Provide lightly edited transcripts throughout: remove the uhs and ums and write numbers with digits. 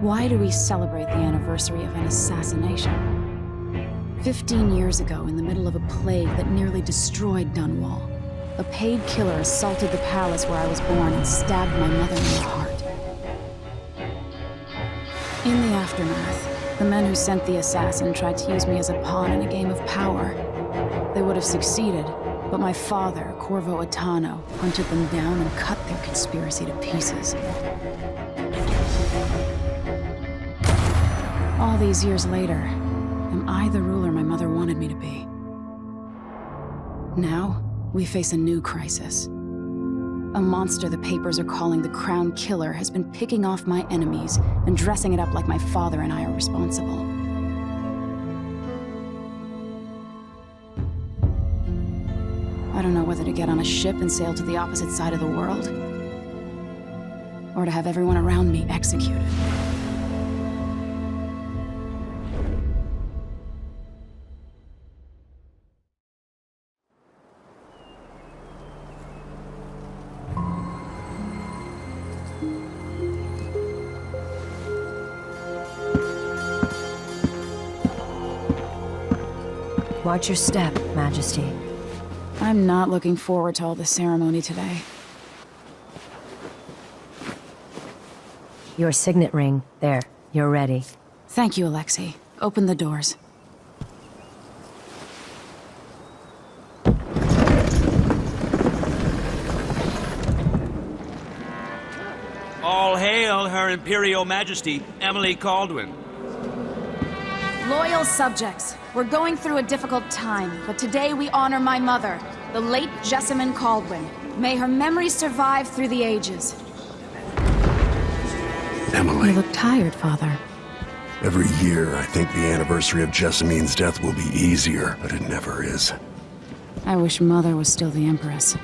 Why do we celebrate the anniversary of an assassination? 15 years ago, in the middle of a plague that nearly destroyed Dunwall, a paid killer assaulted the palace where I was born and stabbed my mother in the heart. In the aftermath, the men who sent the assassin tried to use me as a pawn in a game of power. They would have succeeded, but my father, Corvo Attano, hunted them down and cut their conspiracy to pieces. All these years later, am I the ruler my mother wanted me to be? Now, we face a new crisis. A monster the papers are calling the Crown Killer has been picking off my enemies and dressing it up like my father and I are responsible. I don't know whether to get on a ship and sail to the opposite side of the world, or to have everyone around me executed. Watch your step, Majesty. I'm not looking forward to all the ceremony today. Your signet ring. There. You're ready. Thank you, Alexei. Open the doors. All hail Her Imperial Majesty, Emily Caldwin. Loyal subjects, we're going through a difficult time, but today we honor my mother, the late Jessamine Caldwin. May her memory survive through the ages. Emily. You look tired, Father. Every year, I think the anniversary of Jessamine's death will be easier, but it never is. I wish Mother was still the Empress.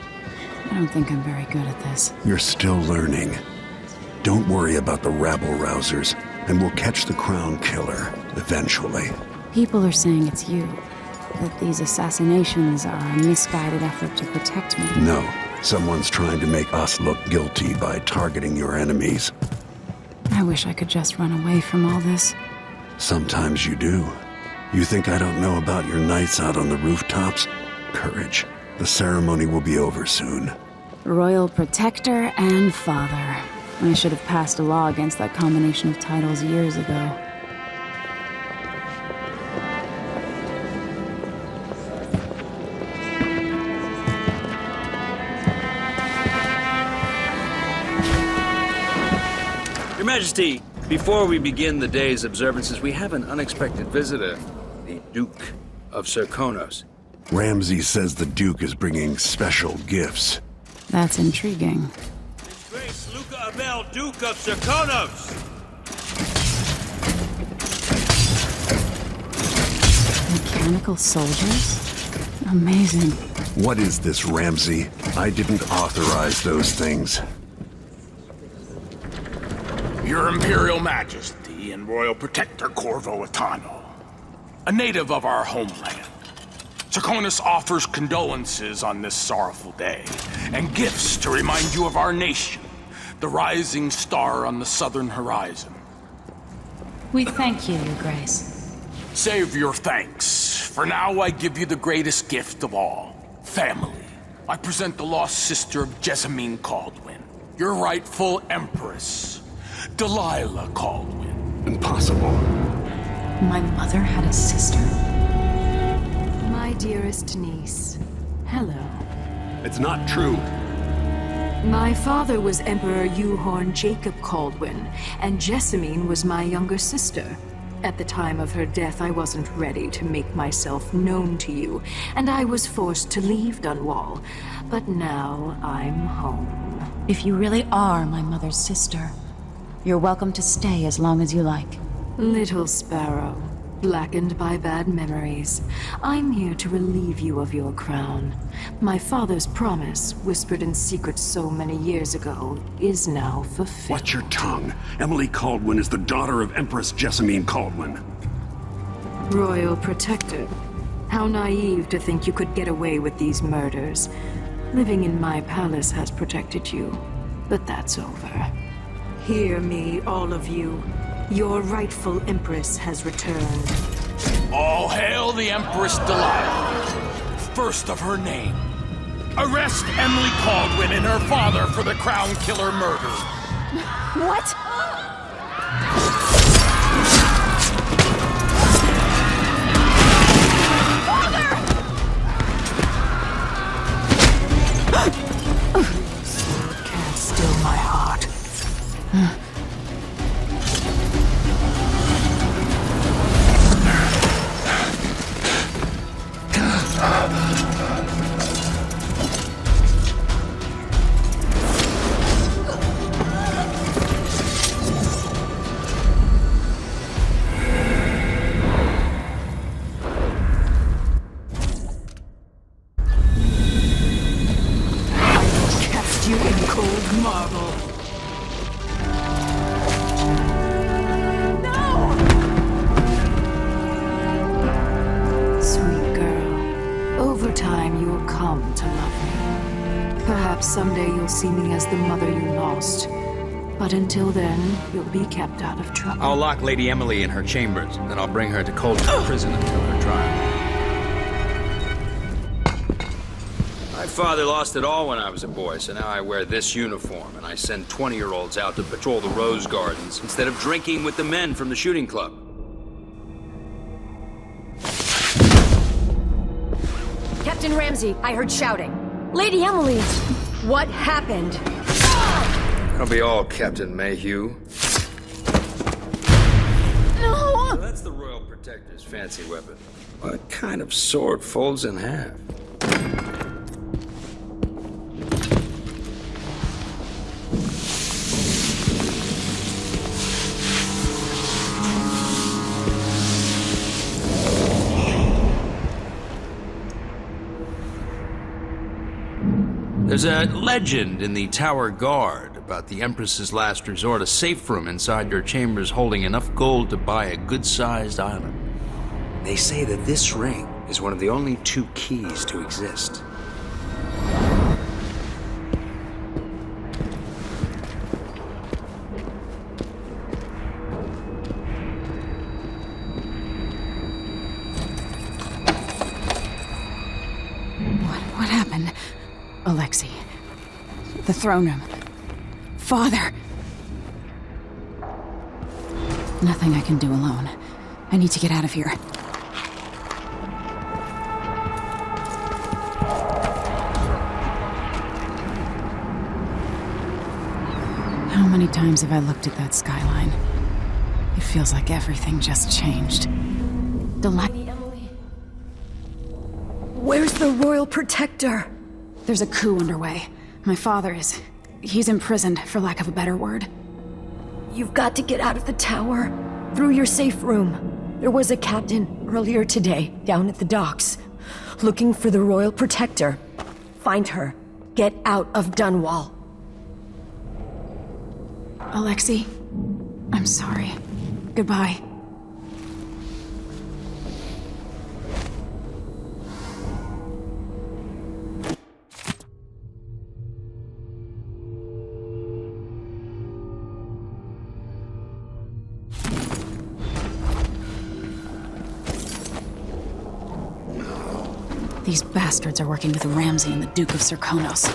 I don't think I'm very good at this. You're still learning. Don't worry about the rabble-rousers, and we'll catch the Crown Killer, eventually. People are saying it's you. That these assassinations are a misguided effort to protect me. No, someone's trying to make us look guilty by targeting your enemies. I wish I could just run away from all this. Sometimes you do. You think I don't know about your nights out on the rooftops? Courage. The ceremony will be over soon. Royal Protector and Father. I should have passed a law against that combination of titles years ago. Your Majesty, before we begin the day's observances, we have an unexpected visitor, the Duke of Serkonos. Ramsay says the Duke is bringing special gifts. That's intriguing. His Grace Luca Abel, Duke of Serkonos! Mechanical soldiers? Amazing. What is this, Ramsay? I didn't authorize those things. Your Imperial Majesty and Royal Protector Corvo Attano, a native of our homeland. Serkonos offers condolences on this sorrowful day, and gifts to remind you of our nation, the rising star on the southern horizon. We thank you, Your Grace. Save your thanks. For now, I give you the greatest gift of all, family. I present the lost sister of Jessamine Caldwin, your rightful empress, Delilah Caldwin. Impossible. My mother had a sister? My dearest niece, hello. It's not true. My father was Emperor Yuhorn Jacob Caldwin, and Jessamine was my younger sister. At the time of her death, I wasn't ready to make myself known to you, and I was forced to leave Dunwall. But now I'm home. If you really are my mother's sister, you're welcome to stay as long as you like. Little sparrow, blackened by bad memories, I'm here to relieve you of your crown. My father's promise, whispered in secret so many years ago, is now fulfilled. Watch your tongue. Emily Caldwin is the daughter of Empress Jessamine Caldwin. Royal Protector, how naive to think you could get away with these murders. Living in my palace has protected you, but that's over. Hear me, all of you. Your rightful Empress has returned. All hail the Empress Delilah, first of her name. Arrest Emily Caldwin and her father for the Crown Killer murder. What? Can't still my heart. You in cold marble. No! Sweet girl, over time you'll come to love me. Perhaps someday you'll see me as the mother you lost. But until then, you'll be kept out of trouble. I'll lock Lady Emily in her chambers, then I'll bring her to Coldstream Prison until her trial. My father lost it all when I was a boy, so now I wear this uniform, and I send 20-year-olds out to patrol the rose gardens instead of drinking with the men from the shooting club. Captain Ramsey, I heard shouting. Lady Emily, what happened? I'll be all Captain Mayhew. No! So that's the Royal Protector's fancy weapon. What kind of sword folds in half? There's a legend in the Tower Guard about the Empress's last resort, a safe room inside your chambers holding enough gold to buy a good-sized island. They say that this ring is one of the only 2 keys to exist. What happened? Alexei. The throne room. Father! Nothing I can do alone. I need to get out of here. How many times have I looked at that skyline? It feels like everything just changed. Emily. Where's the Royal Protector? There's a coup underway. My father is... he's imprisoned, for lack of a better word. You've got to get out of the tower. Through your safe room. There was a captain earlier today, down at the docks, looking for the Royal Protector. Find her. Get out of Dunwall. Alexei, I'm sorry. Goodbye. These bastards are working with Ramsey and the Duke of Serkonos.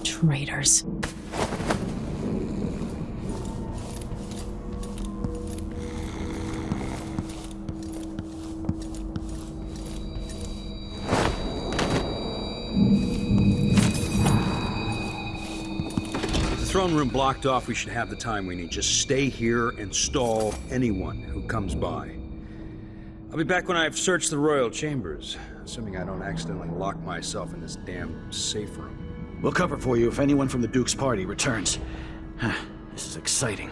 Traitors. Throne room blocked off, we should have the time we need. Just stay here and stall anyone who comes by. I'll be back when I've searched the royal chambers, assuming I don't accidentally lock myself in this damn safe room. We'll cover for you if anyone from the Duke's party returns. This is exciting.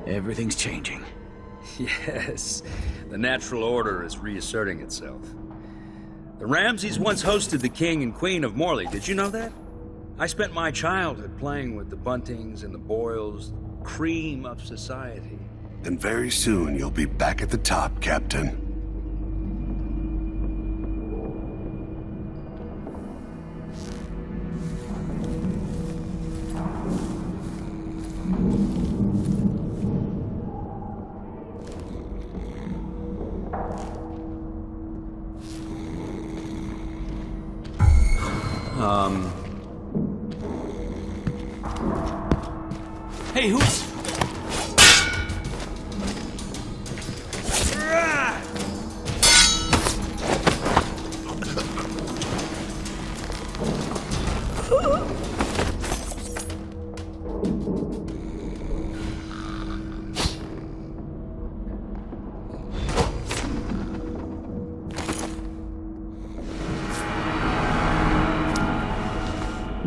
Everything's changing. Yes, the natural order is reasserting itself. The Ramseys once hosted the King and Queen of Morley, did you know that? I spent my childhood playing with the Buntings and the Boyles, cream of society. Then very soon you'll be back at the top, Captain. Hey, who's...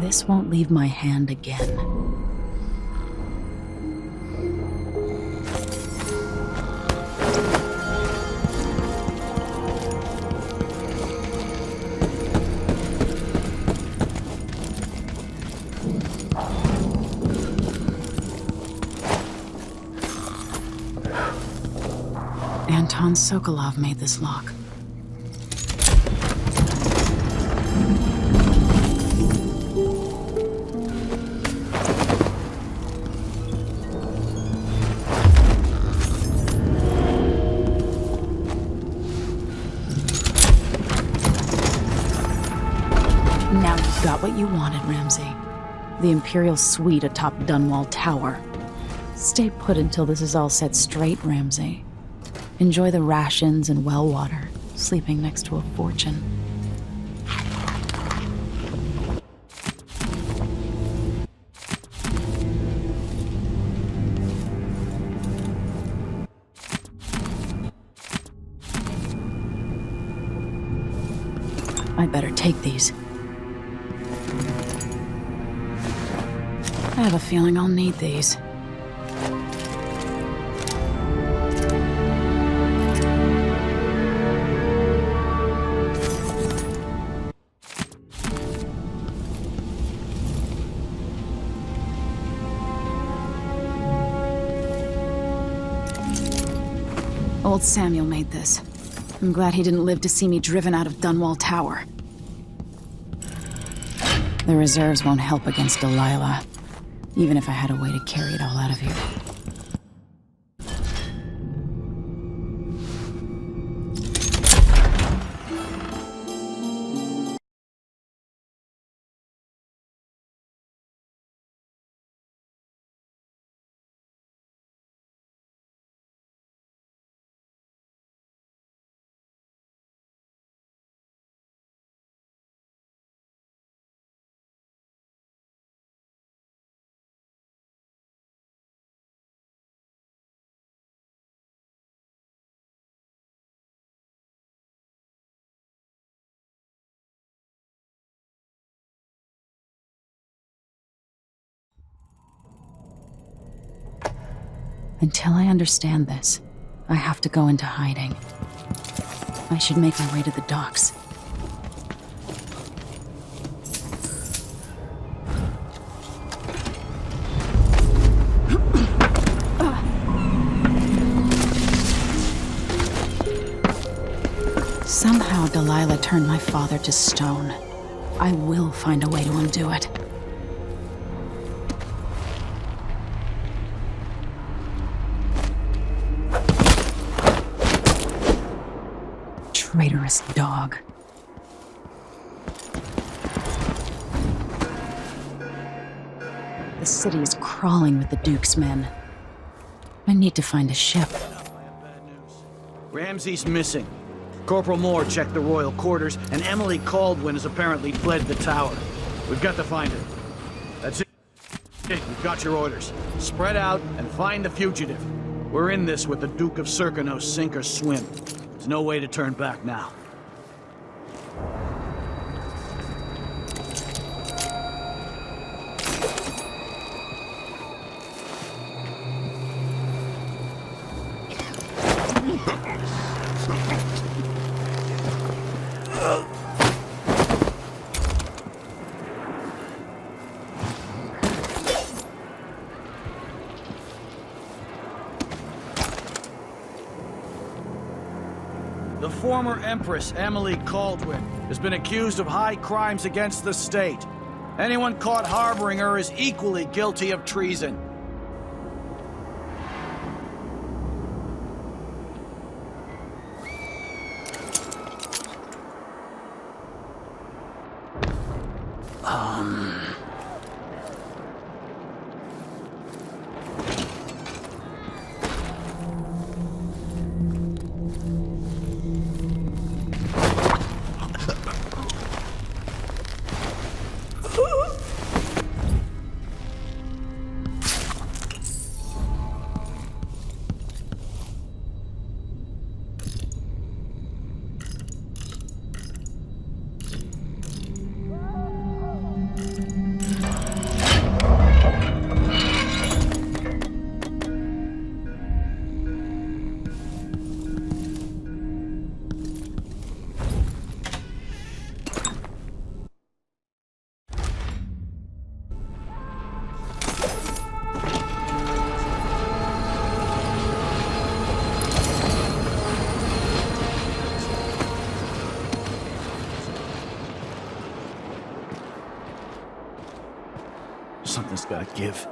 This won't leave my hand again. Anton Sokolov made this lock. Now you've got what you wanted, Ramsey. The Imperial suite atop Dunwall Tower. Stay put until this is all set straight, Ramsey. Enjoy the rations and well water, sleeping next to a fortune. I'd better take these. I have a feeling I'll need these. Old Samuel made this. I'm glad he didn't live to see me driven out of Dunwall Tower. The reserves won't help against Delilah, even if I had a way to carry it all out of here. Until I understand this, I have to go into hiding. I should make my way to the docks. Somehow Delilah turned my father to stone. I will find a way to undo it. Traitorous dog. The city is crawling with the Duke's men. I need to find a ship. Ramsey's missing. Corporal Moore checked the royal quarters, and Emily Caldwin has apparently fled the tower. We've got to find her. That's it. We've got your orders. Spread out and find the fugitive. We're in this with the Duke of Serkino, sink or swim. There's no way to turn back now. former Empress Emily Caldwin has been accused of high crimes against the state. Anyone caught harboring her is equally guilty of treason. Something's gotta give.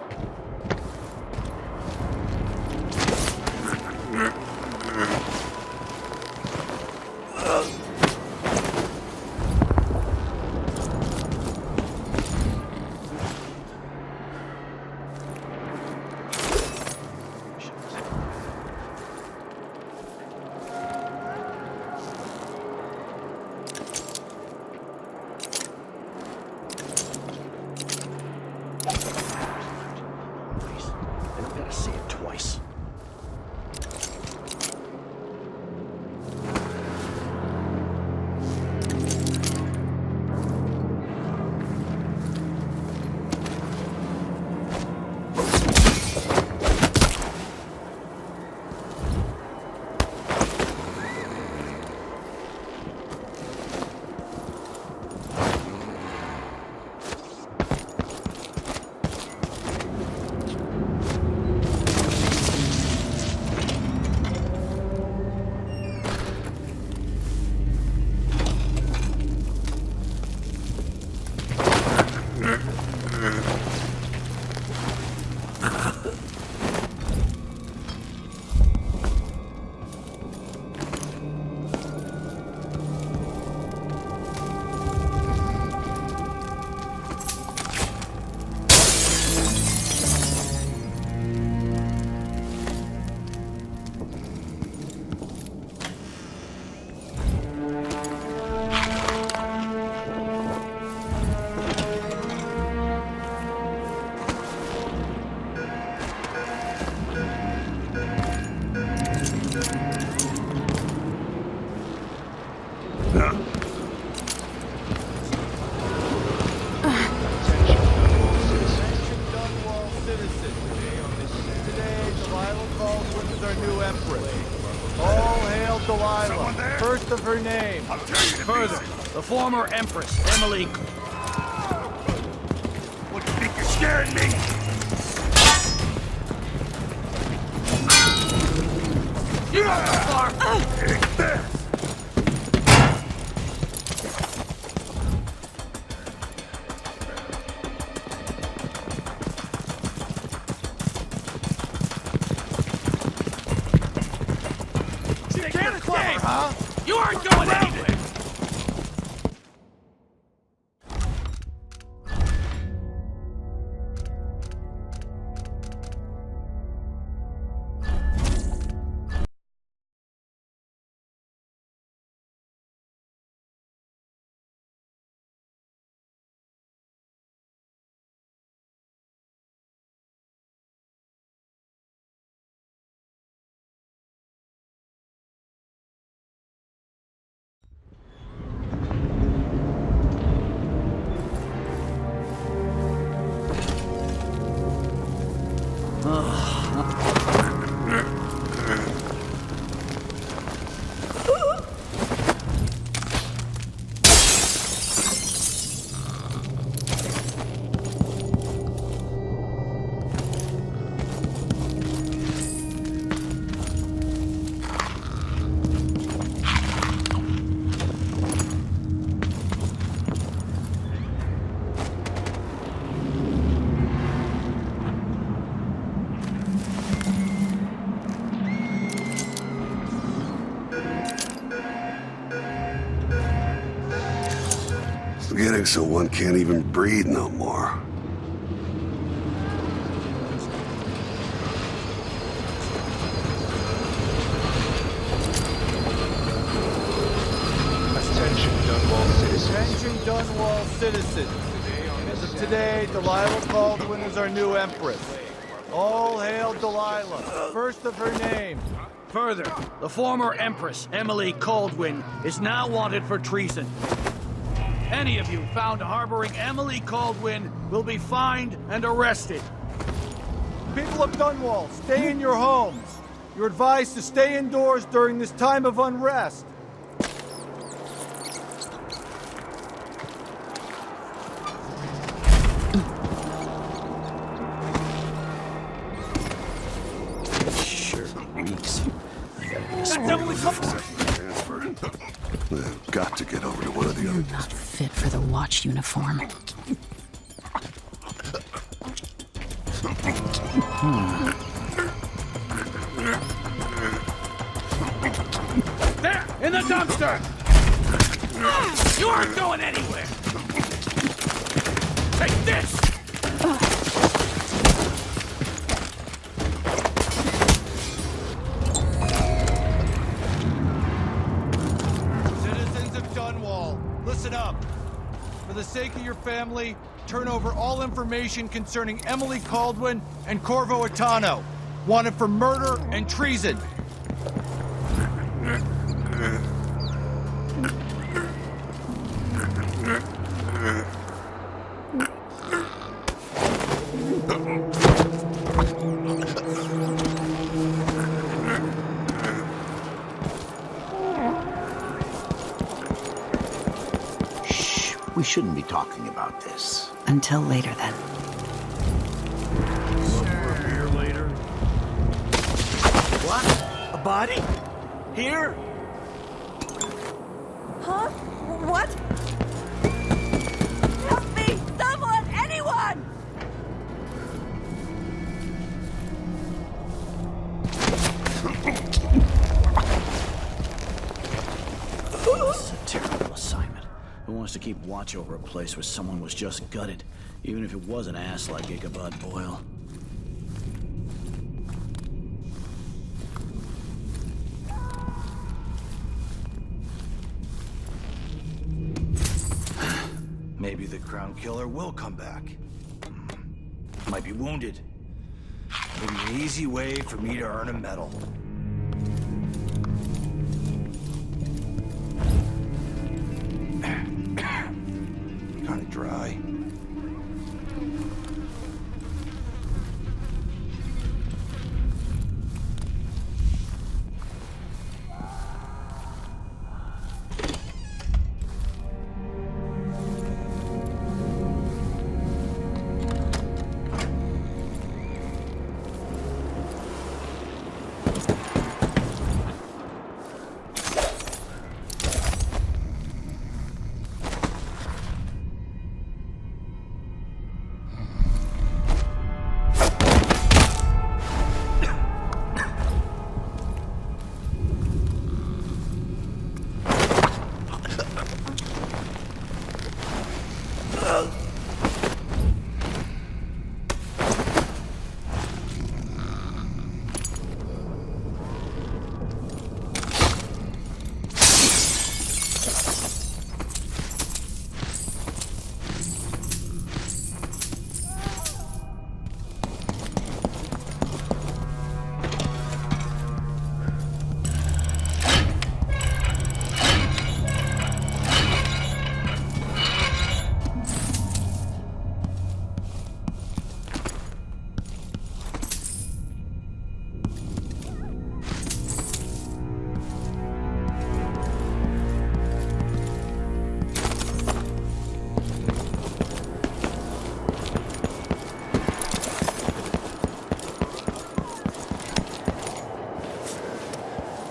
First of her name. Further, the former Empress, Emily. What do you think you're scaring me? You got too far! Take this! You aren't going anywhere! getting so one can't even breathe no more. Attention, Dunwall citizens. Attention, Dunwall citizens. As of today, Delilah Caldwin is our new empress. All hail Delilah, first of her name. Further, the former Empress, Emily Caldwin, is now wanted for treason. Any of you found harboring Emily Caldwin will be fined and arrested. People of Dunwall, stay in your homes. You're advised to stay indoors during this time of unrest. I've got to get over to one of the other Not fit for the watch uniform. There! In the dumpster! You aren't going anywhere! Take this! Citizens of Dunwall, listen up. For the sake of your family, turn over all information concerning Emily Caldwin and Corvo Atano, wanted for murder and treason. We shouldn't be talking about this. Until later, then. Here later. What? A body? Here? Huh? What? Help me! Someone! Anyone! This is a terrible assignment. Who wants to keep watch over a place where someone was just gutted, even if it was an ass like Ichabod Boyle? Maybe the Crown Killer will come back. Might be wounded. Maybe an easy way for me to earn a medal. Kinda dry.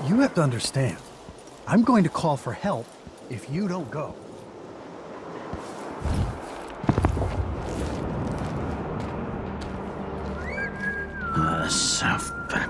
You have to understand. I'm going to call for help if you don't go. South back.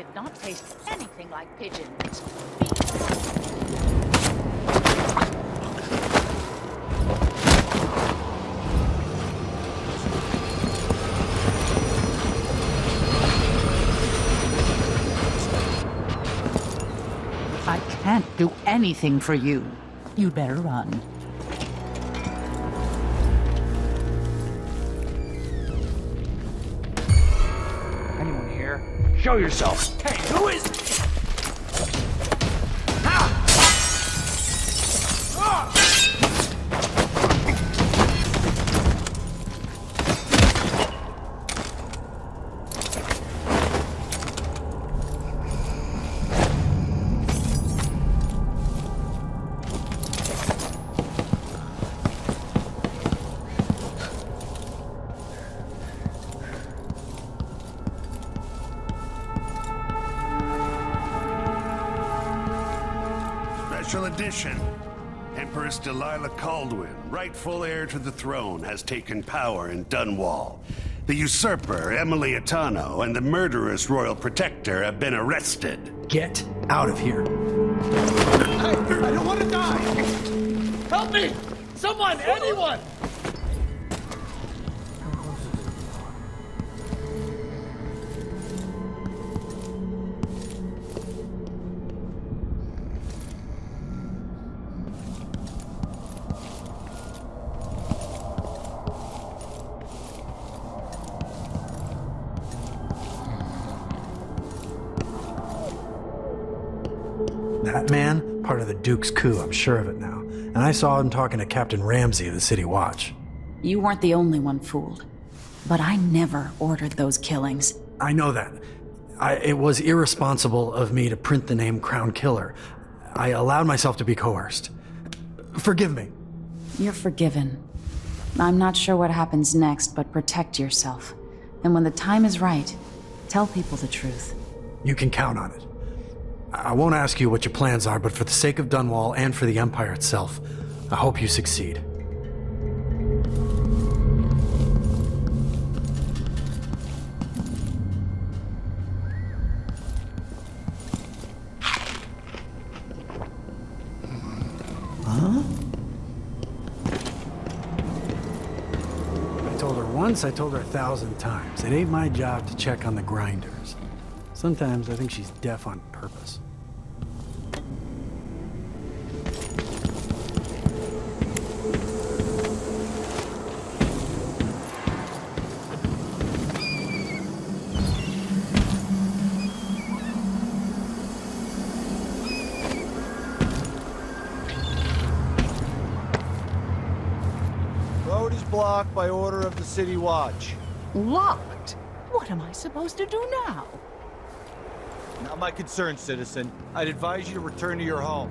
did not taste anything like pigeon. It's I can't do anything for you. You'd better run. Anyone here? Show yourself! Hey, who is... Special edition. Empress Delilah Caldwin, rightful heir to the throne, has taken power in Dunwall. The usurper, Emily Atano, and the murderous royal protector have been arrested. Get out of here. I don't want to die! Help me! Someone! Anyone! That man, part of the Duke's coup, I'm sure of it now. And I saw him talking to Captain Ramsey of the City Watch. You weren't the only one fooled. But I never ordered those killings. I know that. It was irresponsible of me to print the name Crown Killer. I allowed myself to be coerced. Forgive me. You're forgiven. I'm not sure what happens next, but protect yourself. And when the time is right, tell people the truth. You can count on it. I won't ask you what your plans are, but for the sake of Dunwall and for the Empire itself, I hope you succeed. Huh? I told her once, I told her 1,000 times. It ain't my job to check on the grinders. Sometimes I think she's deaf on purpose. Road is blocked by order of the City Watch. locked. What am I supposed to do now? Not my concern, citizen. I'd advise you to return to your home.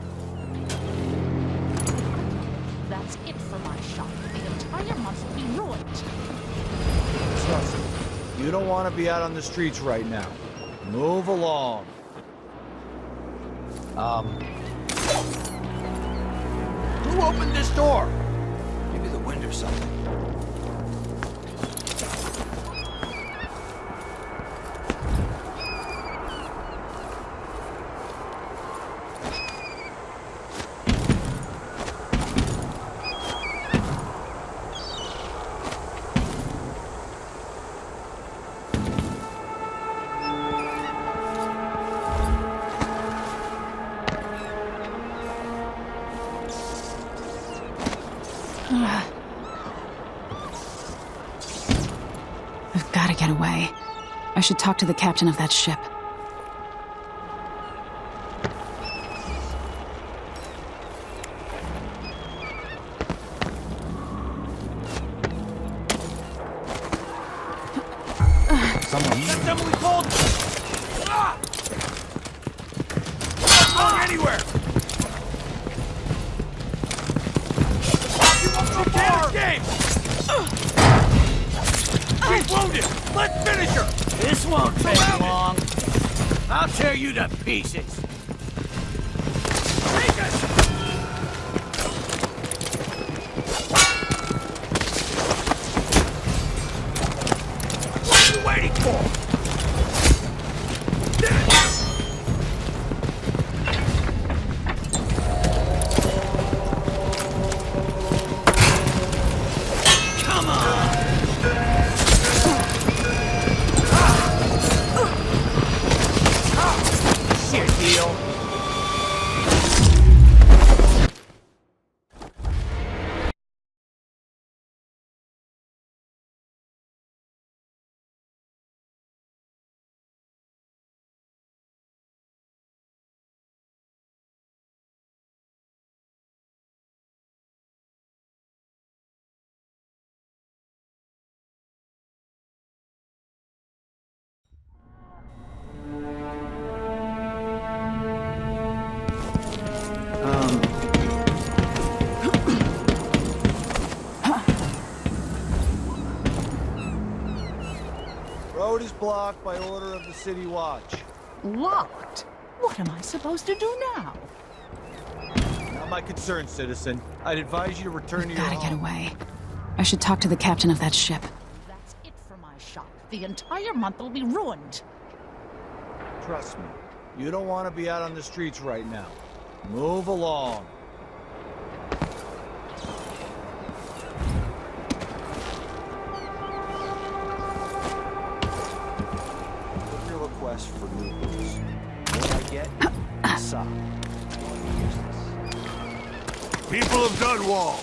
That's it for my shop. The entire month will be ruined. Trust me, you don't want to be out on the streets right now. Move along. Who opened this door? Maybe the wind or something. I've got to get away. I should talk to the captain of that ship. That's Emily Caldwin! Ah! Not going anywhere! You won't go far! Game! She's wounded! Let's finish her! This won't take long. I'll tear you to pieces. Take us! What are you waiting for? Deal? Road is blocked by order of the City Watch. Locked? What am I supposed to do now? Not my concern, citizen. I'd advise you to return to your Gotta get home. away. I should talk to the captain of that ship. That's it for my shop. The entire month will be ruined. Trust me, you don't want to be out on the streets right now. Move along. Your request for new boots. What I get, sock. People of Dunwall,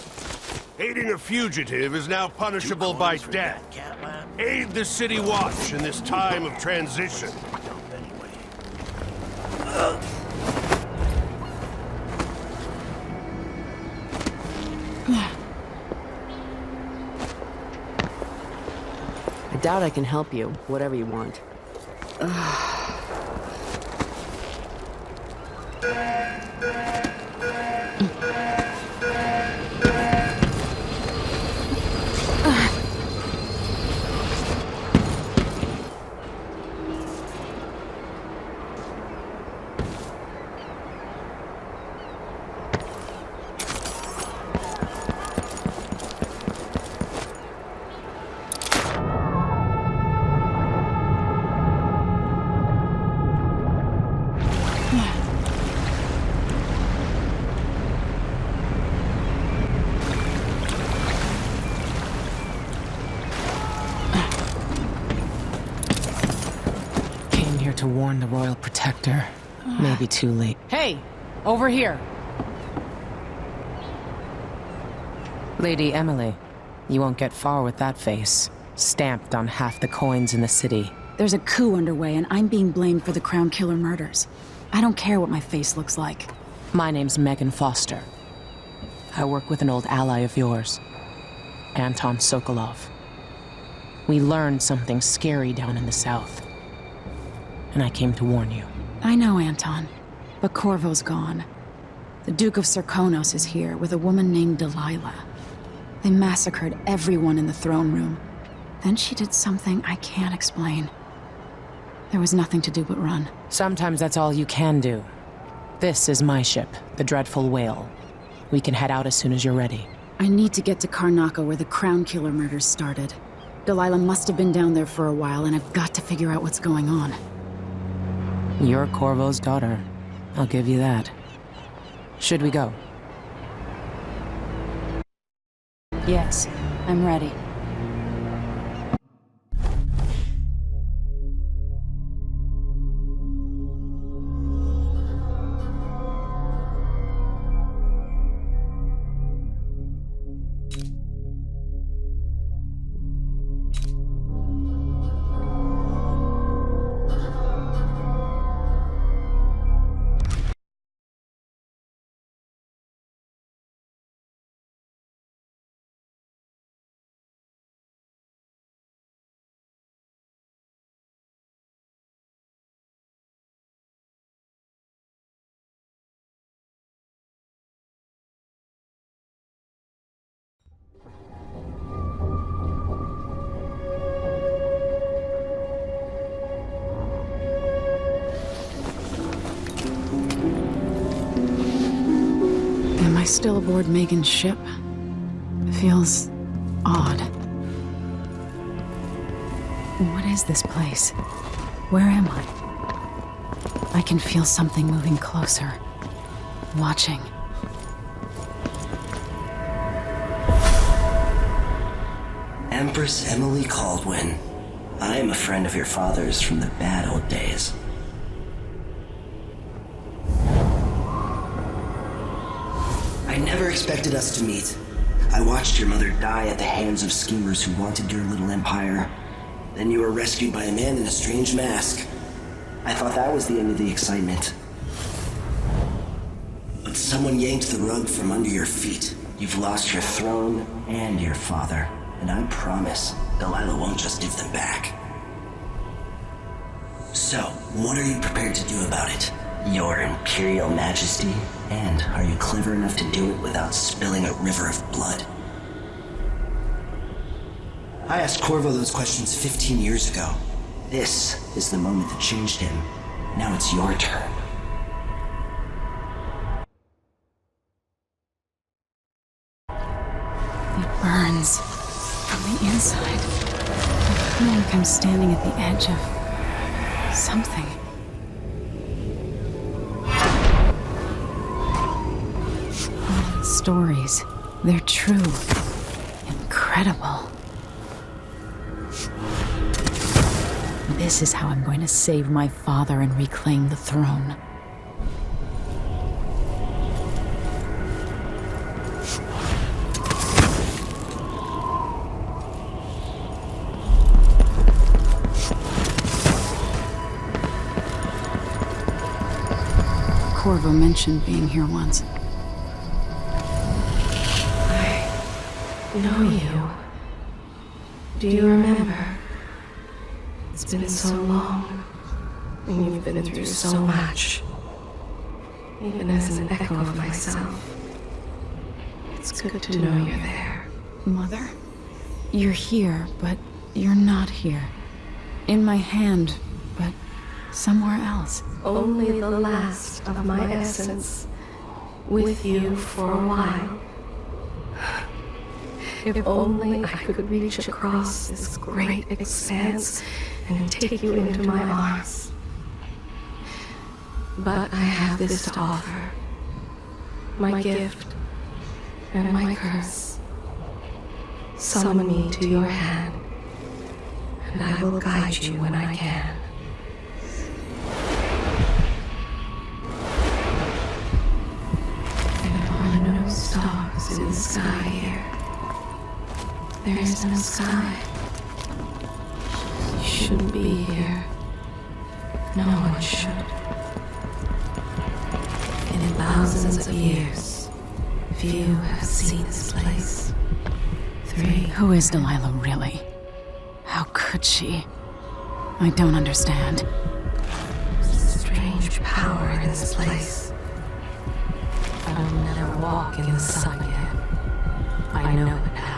aiding a fugitive is now punishable by death. Aid the City Watch in this time of transition. I doubt I can help you, whatever you want. To warn the Royal Protector. Maybe too late. Hey, over here. Lady Emily, you won't get far with that face. Stamped on half the coins in the city. There's a coup underway, and I'm being blamed for the Crown Killer murders. I don't care what my face looks like. My name's Megan Foster. I work with an old ally of yours, Anton Sokolov. We learned something scary down in the south, and I came to warn you. I know, Anton, but Corvo's gone. The Duke of Serkonos is here with a woman named Delilah. They massacred everyone in the throne room. Then she did something I can't explain. There was nothing to do but run. Sometimes that's all you can do. This is my ship, the Dreadful Whale. We can head out as soon as you're ready. I need to get to Karnaca where the Crown Killer murders started. Delilah must have been down there for a while, and I've got to figure out what's going on. You're Corvo's daughter. I'll give you that. Should we go? Yes, I'm ready. Am I still aboard Megan's ship? It feels odd. What is this place? Where am I? I can feel something moving closer. Watching. Empress Emily Caldwin. I am a friend of your father's from the bad old days. never expected us to meet. I watched your mother die at the hands of schemers who wanted your little empire. Then you were rescued by a man in a strange mask. I thought that was the end of the excitement. But someone yanked the rug from under your feet. You've lost your throne and your father. And I promise, Delilah won't just give them back. So, what are you prepared to do about it? Your Imperial Majesty? And are you clever enough to do it without spilling a river of blood? I asked Corvo those questions 15 years ago. This is the moment that changed him. Now it's your turn. It burns from the inside. I feel like I'm standing at the edge of something. All the stories, they're true. Incredible. This is how I'm going to save my father and reclaim the throne. Corvo mentioned being here once. I know you. Do you remember? It's been so long, and you've been through so much. Even as an echo of myself, it's good to know you're there. Mother? You're here, but you're not here. In my hand, but somewhere else. Only the last of my essence, with you for a while. If only I could reach across this great expanse and take you into my arms. But I have this to offer. My gift and my curse. Summon me to your hand, and I will guide you when I can. There are no stars in the sky here. There is no sky. You shouldn't be here. No one should. And in thousands of years, few have seen this place. 3. Who is Delilah really? How could she? I don't understand. There's a strange power in this place. I will never walk in the sun again. I know it now.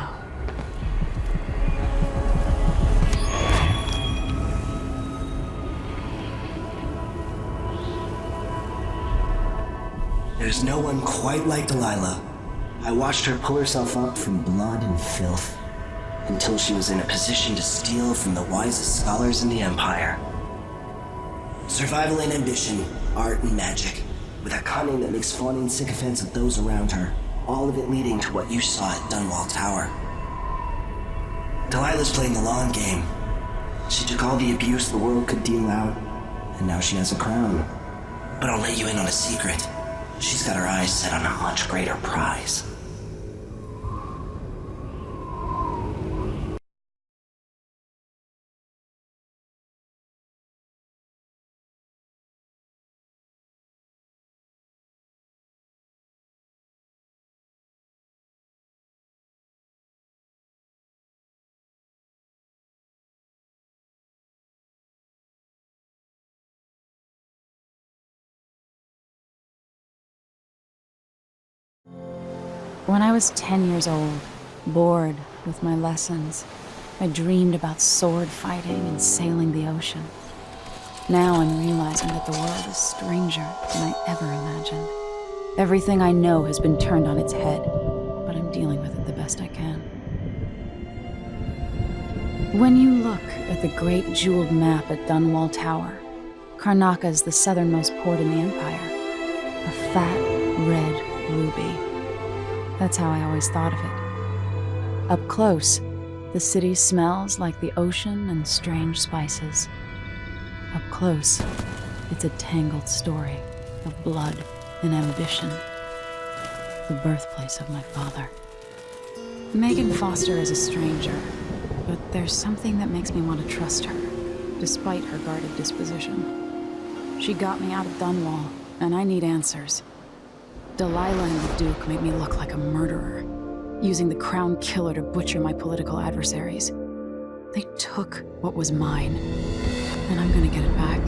There's no one quite like Delilah. I watched her pull herself up from blood and filth until she was in a position to steal from the wisest scholars in the Empire. Survival and ambition, art and magic, with a cunning that makes fawning sycophants of those around her, all of it leading to what you saw at Dunwall Tower. Delilah's playing the long game. She took all the abuse the world could deal out, and now she has a crown. But I'll let you in on a secret. She's got her eyes set on a much greater prize. When I was 10 years old, bored with my lessons, I dreamed about sword fighting and sailing the ocean. Now I'm realizing that the world is stranger than I ever imagined. Everything I know has been turned on its head, but I'm dealing with it the best I can. When you look at the great jeweled map at Dunwall Tower, Karnaca is the southernmost port in the Empire. A fat, red ruby. That's how I always thought of it. Up close, the city smells like the ocean and strange spices. Up close, it's a tangled story of blood and ambition. The birthplace of my father. Megan Foster is a stranger, but there's something that makes me want to trust her, despite her guarded disposition. She got me out of Dunwall, and I need answers. Delilah and the Duke made me look like a murderer, using the Crown Killer to butcher my political adversaries. They took what was mine, and I'm gonna get it back.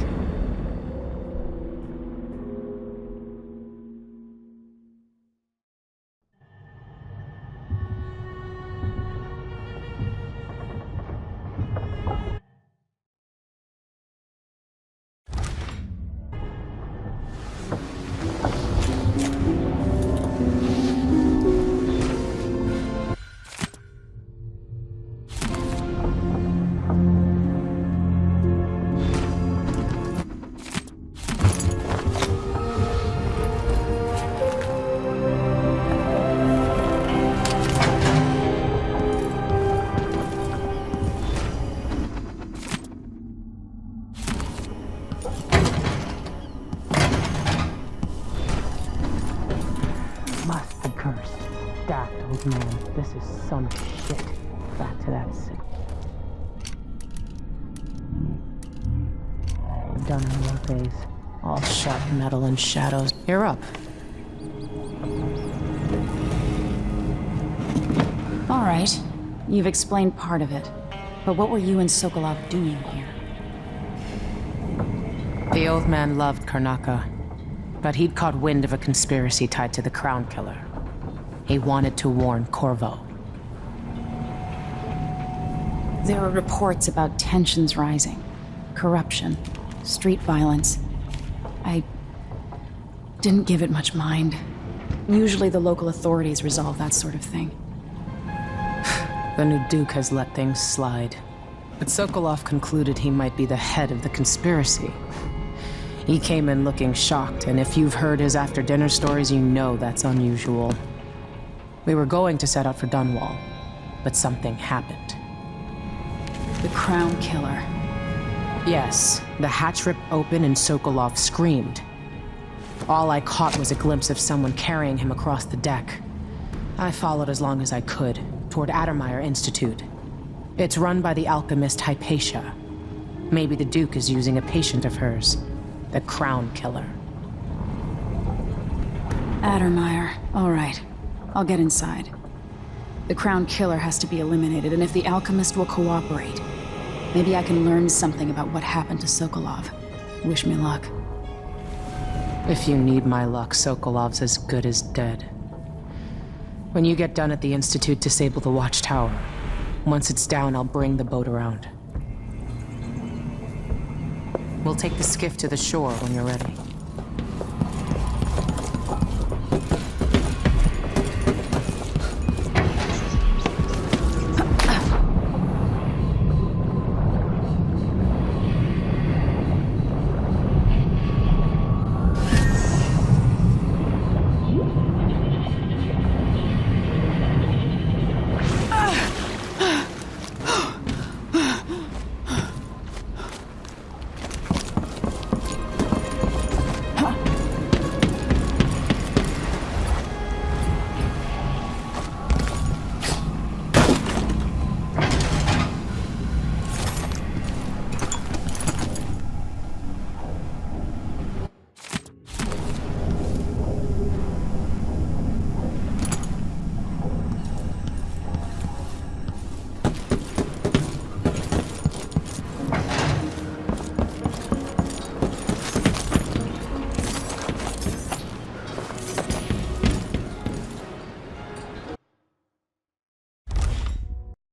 Must be cursed. Daft old man, this is some shit. Back to that city. Done in your days. All sharp metal and shadows. You're up. All right. You've explained part of it. But what were you and Sokolov doing here? The old man loved Karnaka, but he'd caught wind of a conspiracy tied to the Crown Killer. He wanted to warn Corvo. There are reports about tensions rising, corruption, street violence. I didn't give it much mind. Usually the local authorities resolve that sort of thing. The new Duke has let things slide. But Sokolov concluded he might be the head of the conspiracy. He came in looking shocked, and if you've heard his after-dinner stories, you know that's unusual. We were going to set out for Dunwall, but something happened. The Crown Killer. Yes, the hatch ripped open and Sokolov screamed. All I caught was a glimpse of someone carrying him across the deck. I followed as long as I could, toward Addermeyer Institute. It's run by the alchemist Hypatia. Maybe the Duke is using a patient of hers, the Crown Killer. Addermeyer. All right. I'll get inside. The Crown Killer has to be eliminated, and if the alchemist will cooperate, maybe I can learn something about what happened to Sokolov. Wish me luck. If you need my luck, Sokolov's as good as dead. When you get done at the Institute, disable the watchtower. Once it's down, I'll bring the boat around. We'll take the skiff to the shore when you're ready.